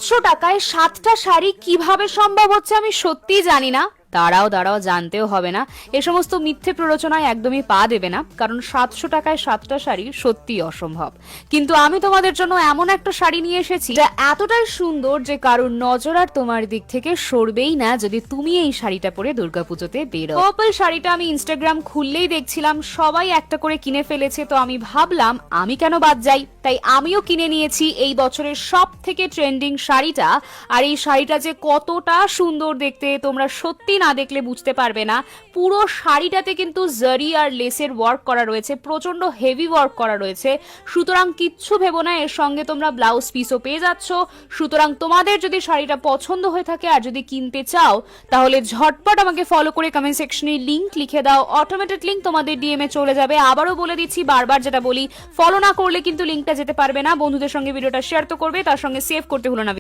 700 টাকায় 7টা শাড়ি কিভাবে সম্ভব হচ্ছে আমি সত্যিই জানি না। দাঁড়াও জানতেও হবে না। এ সমস্ত মিথ্যে প্ররোচনায় একদমই পা দেবে না, কারণ 700 টাকায় 7টা শাড়ি সত্যিই অসম্ভব। কিন্তু আমি তোমাদের জন্য এমন একটা শাড়ি নিয়ে এসেছি যা এতটাই সুন্দর যে কারোর নজর আর তোমার দিক থেকে সরবেই না যদি তুমি এই শাড়িটা পরে দুর্গাপুজোতে বেরো। পার্পল শাড়িটা আমি ইনস্টাগ্রাম খুললেই দেখছিলাম সবাই একটা করে কিনে ফেলেছে, তো আমি ভাবলাম আমি কেন বাদ যাই, তাই আমিও কিনে নিয়েছি এই বছরের সব থেকে ট্রেন্ডিং শাড়িটা। আর এই শাড়িটা যে কতটা সুন্দর দেখতে তোমরা সত্যি না দেখলে বুঝতে পারবে না। পুরো শাড়িটাতে কিন্তু জারি আর লেসের ওয়ার্ক করা রয়েছে, প্রচন্ড হেভি ওয়ার্ক করা রয়েছে। সুতরাং কিচ্ছু ভেবো না, এর সঙ্গে তোমরা ব্লাউজ পিসও পেয়ে যাচ্ছ। সুতরাং তোমাদের যদি শাড়িটা পছন্দ হয়ে থাকে আর যদি কিনতে চাও, তাহলে ঝটপট আমাকে ফলো করে কমেন্ট সেকশনে লিংক লিখে দাও, অটোমেটেড লিংক তোমাদের ডিএমএ চলে যাবে। আবারও বলে দিচ্ছি, বারবার যেটা বলি, ফলো না করলে কিন্তু লিংকটা যেতে পারবে না। বন্ধুদের সঙ্গে ভিডিওটা শেয়ার তো করবে, তার সঙ্গে সেভ করতে হলো না।